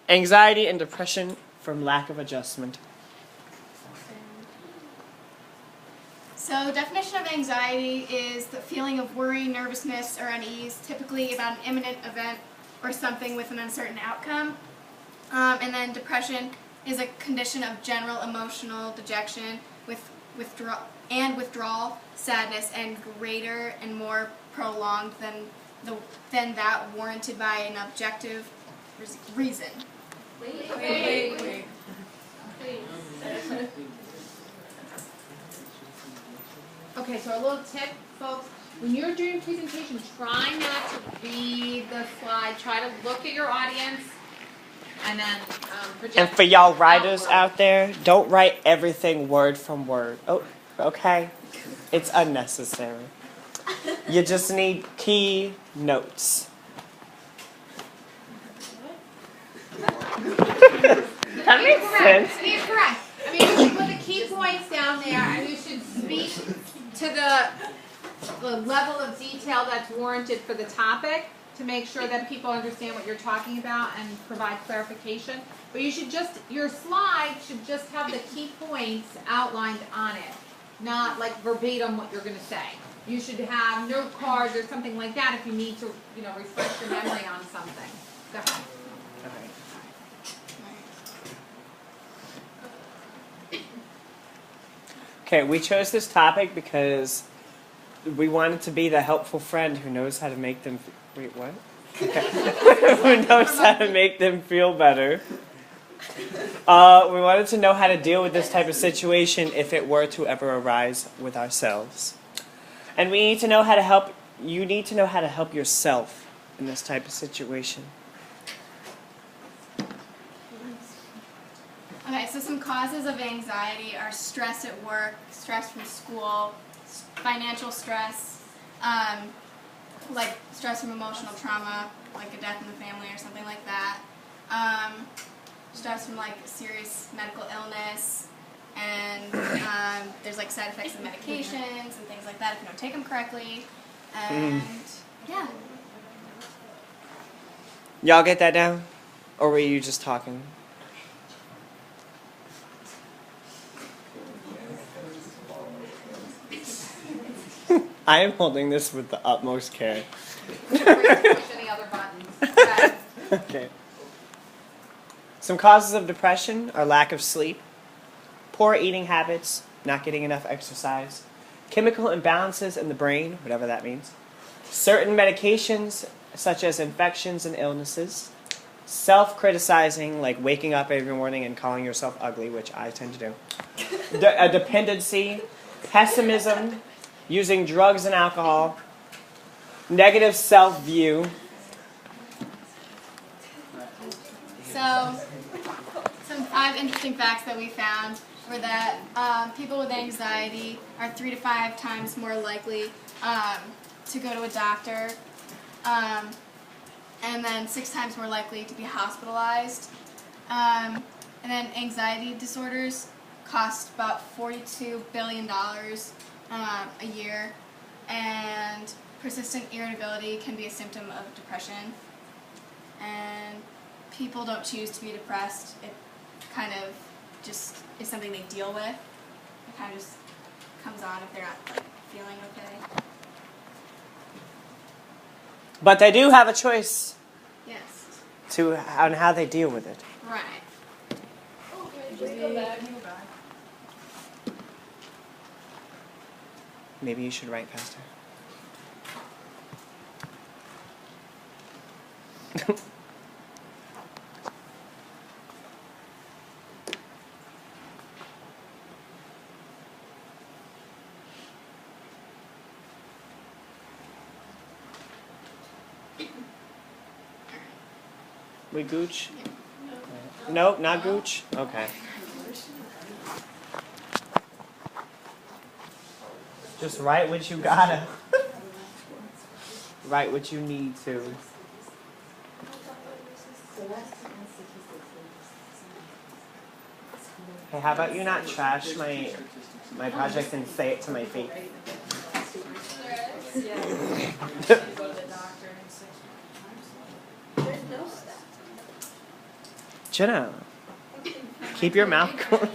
Anxiety and depression from lack of adjustment. So, definition of anxiety is the feeling of worry, nervousness, or unease, typically about an imminent event or something with an uncertain outcome. And then depression is a condition of general emotional dejection with withdrawal, sadness, and greater and more prolonged than that warranted by an objective reason. Wait. Okay, so a little tip, folks. When you're doing a presentation, try not to read the slide. Try to look at your audience and then project. And for y'all writers out there, don't write everything word from word. Oh, okay? It's unnecessary. You just need key notes. That makes sense. I mean, correct. I mean, you should put the key points down there, and you should speak to the level of detail that's warranted for the topic to make sure that people understand what you're talking about and provide clarification. But you should your slide should just have the key points outlined on it, not like verbatim what you're going to say. You should have note cards or something like that if you need to, refresh your memory on something. Go ahead. Okay, we chose this topic because we wanted to be the helpful friend who knows how to make them... Wait, what? Okay. Who knows how to make them feel better. We wanted to know how to deal with this type of situation if it were to ever arise with ourselves. And we need to know how to help... You need to know how to help yourself in this type of situation. Okay, so some causes of anxiety are stress at work, stress from school, financial stress, like stress from emotional trauma, like a death in the family or something like that, stress from like serious medical illness, and there's like side effects of medications and things like that if you don't take them correctly, and yeah. Y'all get that down? Or were you just talking? I am holding this with the utmost care. Push any other buttons. Okay. Some causes of depression are lack of sleep, poor eating habits, not getting enough exercise, chemical imbalances in the brain, whatever that means, certain medications such as infections and illnesses, self-criticizing, like waking up every morning and calling yourself ugly, which I tend to do, a dependency, pessimism, using drugs and alcohol, negative self-view. So, some 5 interesting facts that we found were that people with anxiety are 3 to 5 times more likely to go to a doctor, and then 6 times more likely to be hospitalized. And then anxiety disorders cost about $42 billion a year, and persistent irritability can be a symptom of depression. And people don't choose to be depressed. It kind of just is something they deal with. It kind of just comes on if they're not like feeling okay. But they do have a choice Yes. on how they deal with it. Right. Just go back. Maybe you should write faster. We gooch? Nope, not gooch? Okay. Just write what you gotta. Write what you need to. Hey, how about you not trash my project and say it to my face? Jenna, keep your mouth closed.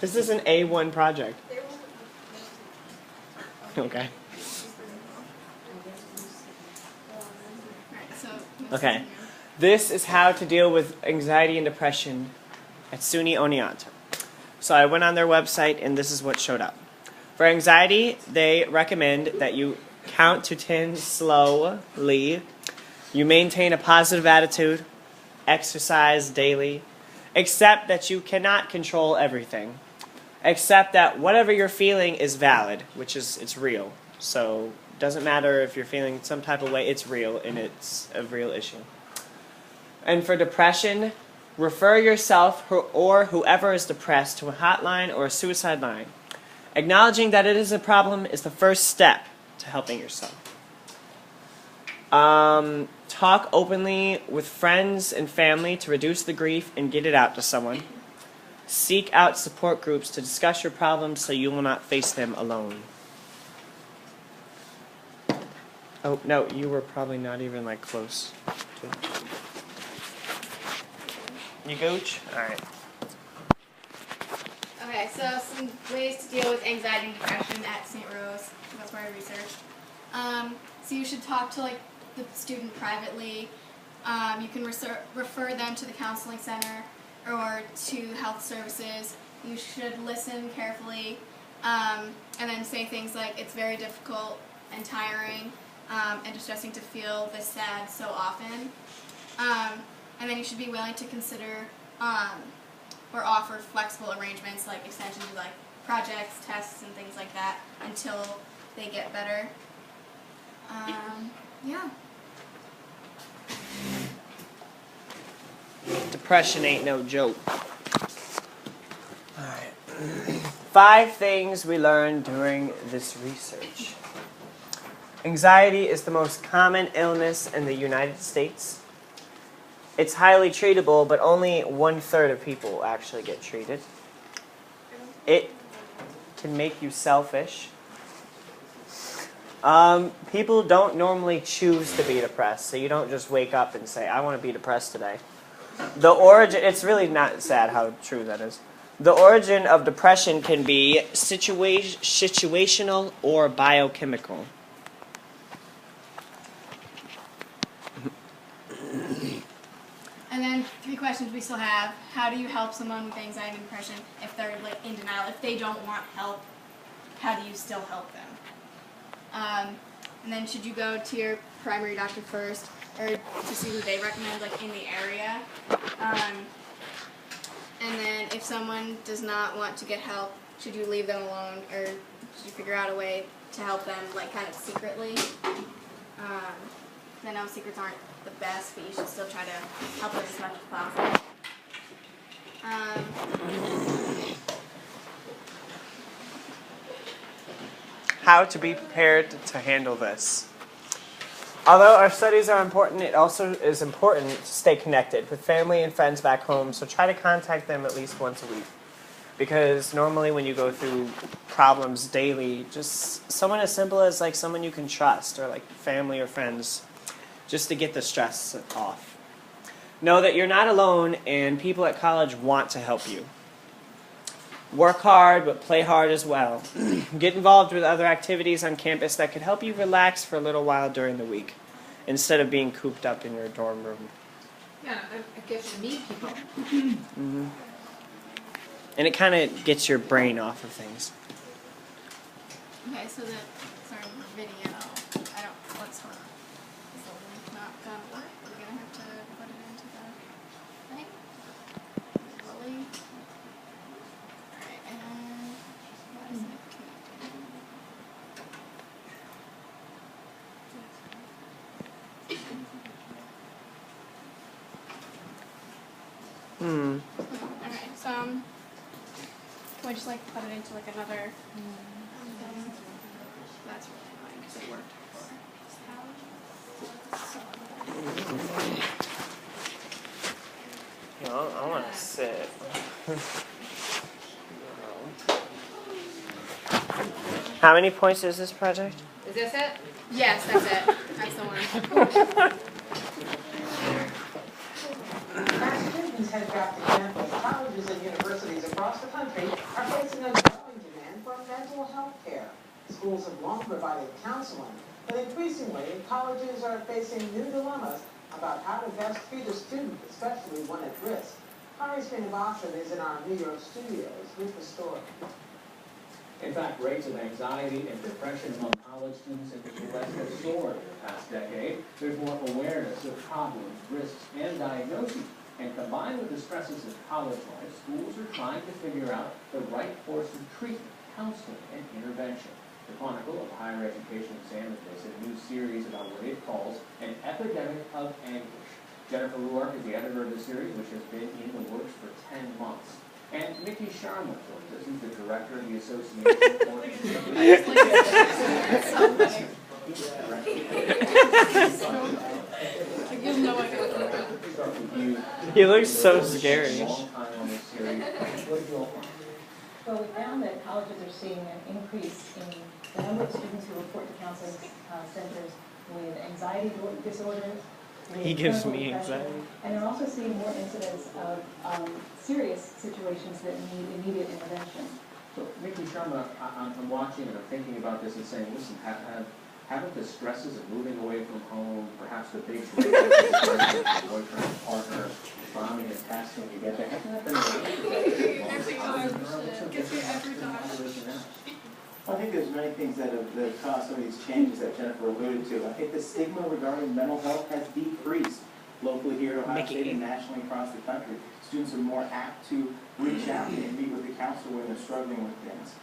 This is an A1 project. Okay. Alright, so Okay. This is how to deal with anxiety and depression at SUNY Oneonta. So I went on their website and this is what showed up. For anxiety, they recommend that you count to 10 slowly. You maintain a positive attitude, exercise daily, accept that you cannot control everything, accept that whatever you're feeling is valid, which is it's real. So it doesn't matter if you're feeling some type of way, it's real and it's a real issue. And for depression, refer yourself or whoever is depressed to a hotline or a suicide line. Acknowledging that it is a problem is the first step to helping yourself. Talk openly with friends and family to reduce the grief and get it out to someone. Seek out support groups to discuss your problems so you will not face them alone. Oh, no, you were probably not even like close to it. You gooch? Alright. Okay, so some ways to deal with anxiety and depression at St. Rose. That's where I researched. So you should talk to like the student privately. You can refer them to the counseling center or to health services. You should listen carefully, and then say things like it's very difficult and tiring and distressing to feel this sad so often. And then you should be willing to consider or offer flexible arrangements like extensions of like projects, tests, and things like that until they get better. Yeah. Depression ain't no joke. Alright. 5 things we learned during this research. Anxiety is the most common illness in the United States. It's highly treatable, but only 1/3 of people actually get treated. It can make you selfish. People don't normally choose to be depressed, so you don't just wake up and say, I want to be depressed today. The origin, it's really not sad how true that is. The origin of depression can be situational or biochemical. And then 3 questions we still have. How do you help someone with anxiety and depression if they're like in denial? If they don't want help, how do you still help them? And then should you go to your primary doctor first or to see who they recommend like in the area? And then if someone does not want to get help, should you leave them alone or should you figure out a way to help them like kind of secretly? I know secrets aren't the best, but you should still try to help them as much as possible. How to be prepared to handle this. Although our studies are important, it also is important to stay connected with family and friends back home, so try to contact them at least once a week. Because normally when you go through problems daily, just someone as simple as like someone you can trust or like family or friends, just to get the stress off. Know that you're not alone and people at college want to help you. Work hard, but play hard as well. Get involved with other activities on campus that could help you relax for a little while during the week, instead of being cooped up in your dorm room. Yeah, it gets to meet people. Mm-hmm. And it kind of gets your brain off of things. Okay, so sorry, video. What's going on? Is the link not gonna work? We're gonna have to put it into the thing. Really? Alright, and why isn't it connected? Alright, so can we just like put it into like another thing? That's really annoying because it worked before. I want to sit. How many points is this project? Is this it? Yes, that's it. That's the one. students head back to campus, colleges and universities across the country are facing a growing demand for mental health care. Schools have long provided counseling, but increasingly, colleges are facing new dilemmas about how to best treat a student, especially one at risk. Hari Srinivasan is in our New York studios with the story. In fact, rates of anxiety and depression among college students in the U.S. have soared in the past decade. There's more awareness of problems, risks, and diagnoses. And combined with the stresses of college life, schools are trying to figure out the right course of treatment, counseling, and intervention. The Chronicle of Higher Education examines this in a new series about what it calls an epidemic of anguish. Jennifer Ruark is the editor of the series, which has been in the works for 10 months. And Mickey Sharma joins us. He's the director of the Association You'll know I got for He looks so scary. Long time on this series. What did you all find? Well, we found that colleges are seeing an increase in the number of students who report to counseling centers with anxiety disorders. He with gives clinical me depression, anxiety. And they're also seeing more incidents of serious situations that need immediate intervention. So, Mickey Sharma, I'm watching and I'm thinking about this and saying, listen, haven't the stresses of moving away from home, perhaps the big boyfriend, partner, bombing and testing when you get there, hasn't that been Every time. Gets me every time. I think there's many things that have caused some of these changes that Jennifer alluded to. I think the stigma regarding mental health has decreased locally here at Ohio Mickey. State and nationally across the country. Students are more apt to reach out and meet with the counselor when they're struggling with things.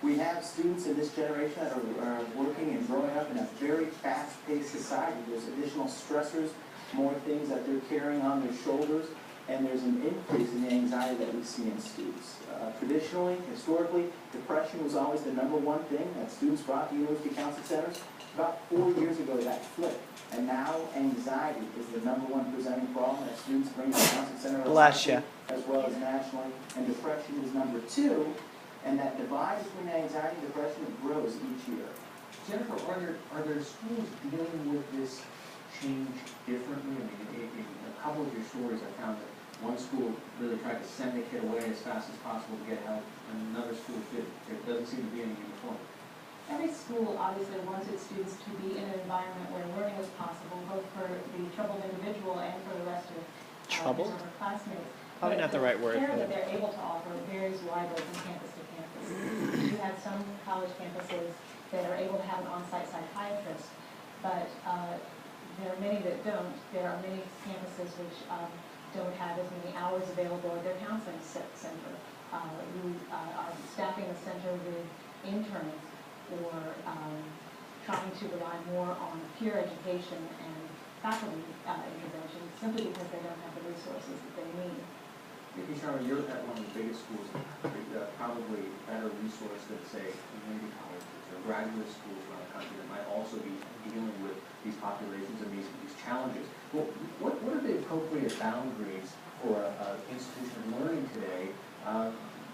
We have students in this generation that are working and growing up in a very fast-paced society. There's additional stressors, more things that they're carrying on their shoulders, and there's an increase in the anxiety that we see in students. Traditionally, historically, depression was always the #1 thing that students brought to university counseling centers. About 4 years ago, that flipped, and now anxiety is the #1 presenting problem that students bring to the counseling center. Bless ya. As well as nationally, and depression is #2, and that divide between anxiety and depression grows each year. Jennifer, are there schools dealing with this change differently? I mean, in a couple of your stories, I found that one school really tried to send the kid away as fast as possible to get help, and another school didn't. There doesn't seem to be any uniformity. Every school obviously wants its students to be in an environment where learning is possible, both for the troubled individual and for the rest of Troubled? their classmates. Probably not the right word. Care that they're able to offer varies widely from campus to campus. You have some college campuses that are able to have an on-site psychiatrist, but there are many that don't. There are many campuses which don't have as many hours available at their counseling center. We are staffing the center with interns or trying to rely more on peer education and faculty intervention simply because they don't have the resources that they need. Mickey Sharma, you're at one of the biggest schools in the country, probably better resource than, say, community colleges or graduate schools around the country that might also be dealing with these populations and these challenges. Well, what are the appropriate boundaries for an institution of learning today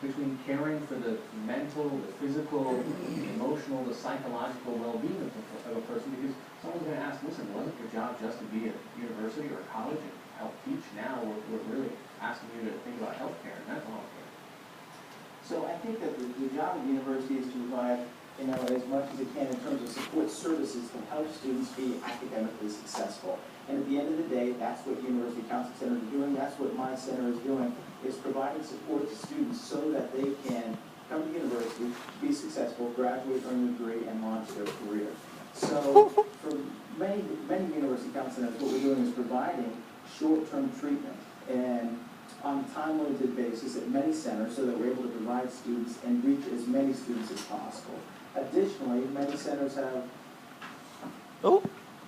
between caring for the mental, the physical, the emotional, the psychological well-being of a person? Because someone's going to ask, listen, wasn't your job just to be at university or college and help teach? Now we're really asking you to think about health care and mental health care. So I think that the job of the university is to provide, as much as it can in terms of support services to help students be academically successful. And at the end of the day, that's what University Counseling Center is doing. That's what my center is doing, is providing support to students so that they can come to university, be successful, graduate, earn a degree, and launch their career. So for many University Counseling Centers, what we're doing is providing short-term treatment and on a time-limited basis at many centers so that we're able to provide students and reach as many students as possible. Additionally, many centers have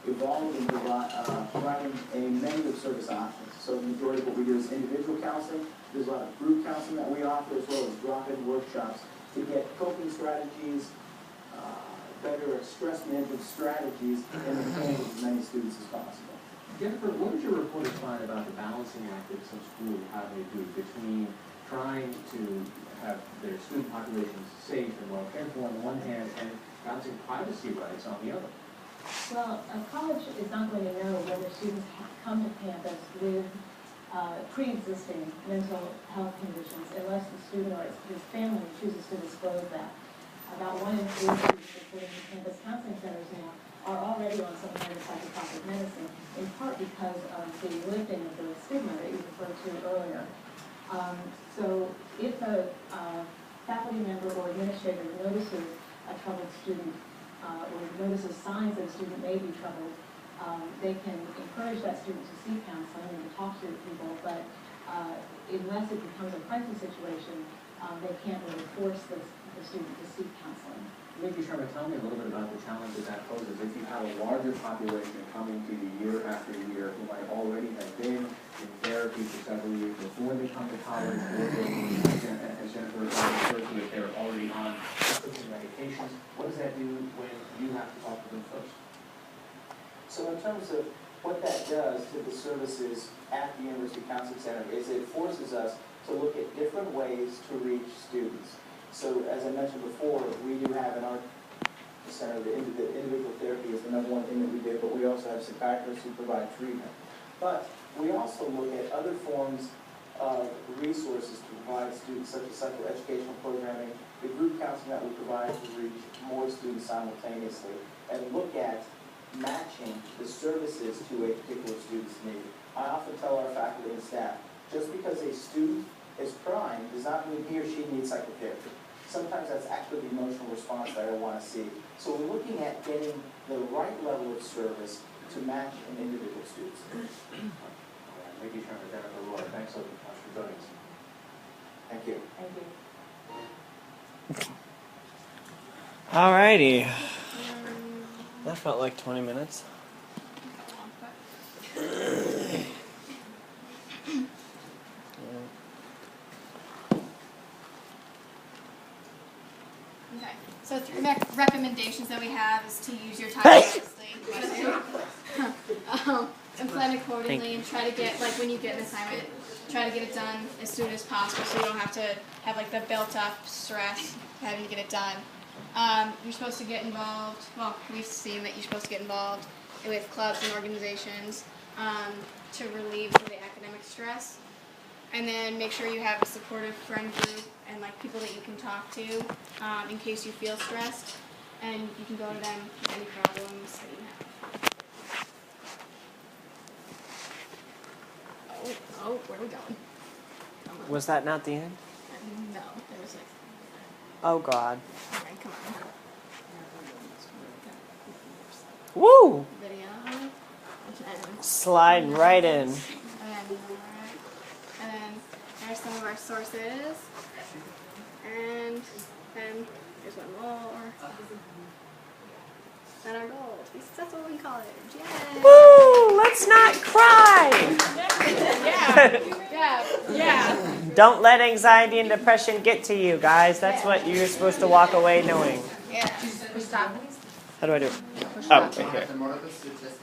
evolved in providing a menu of service options. So the majority of what we do is individual counseling. There's a lot of group counseling that we offer, as well as drop-in workshops to get coping strategies, better stress management strategies, and enrolling as many students as possible. Jennifer, what did your reporters find about the balancing act that some schools have to do between trying to have their student populations safe and well cared for on the one hand and balancing privacy rights on the other? Well, a college is not going to know whether students come to campus with pre-existing mental health conditions unless the student or his family chooses to disclose that. About 1 in 3 students reporting to campus counseling centers now are already on some kind of psychopathic medicine, in part because of the lifting of the stigma that you referred to earlier. So if a faculty member or administrator notices a troubled student or notices signs that a student may be troubled, they can encourage that student to seek counseling and to talk to people, but unless it becomes a crisis situation, they can't really force the student to seek counseling. Maybe Sharma, tell me a little bit about the challenges that poses. If you have a larger population coming to you year after year who might already have been in therapy for several years before they come to college, or they, as Jennifer referred to it, they're already on prescription medications, what does that do when you have to talk to them first? So in terms of what that does to the services at the University Counseling Center is it forces us to look at different ways to reach students. So as I mentioned before, we do have in our center, the individual therapy is the #1 thing that we do, but we also have psychiatrists who provide treatment. But we also look at other forms of resources to provide students, such as psychoeducational programming, the group counseling that we provide to reach more students simultaneously, and look at matching the services to a particular student's need. I often tell our faculty and staff, just because a student is crying does not mean he or she needs psychotherapy. Sometimes that's actually the emotional response that I want to see. So we're looking at getting the right level of service to match an individual student's needs. Thank you, Sharma, Jennifer, Laura, thanks so much for joining us. Thank you. Thank you. Alrighty. That felt like 20 minutes. Okay, so 3 recommendations that we have is to use your time wisely. And plan accordingly and try to get, like when you get an assignment, try to get it done as soon as possible so you don't have to have like the built up stress of having to get it done. You're supposed to get involved, well, we've seen that you're supposed to get involved with clubs and organizations to relieve some of the academic stress. And then make sure you have a supportive friend group and like people that you can talk to in case you feel stressed. And you can go to them with any problems that you have. Oh, where are we going? Was that not the end? No, there was like, Oh God. alright, come on. Woo! Video. Sliding right in. And then there's some of our sources. And then there's one more. And our goal to be successful in college. Yay! Woo! Let's not cry! Yeah. Don't let anxiety and depression get to you, guys. That's what you're supposed to walk away knowing. Yeah. Stop. How do I do it? Oh, right here. The moral of the suggest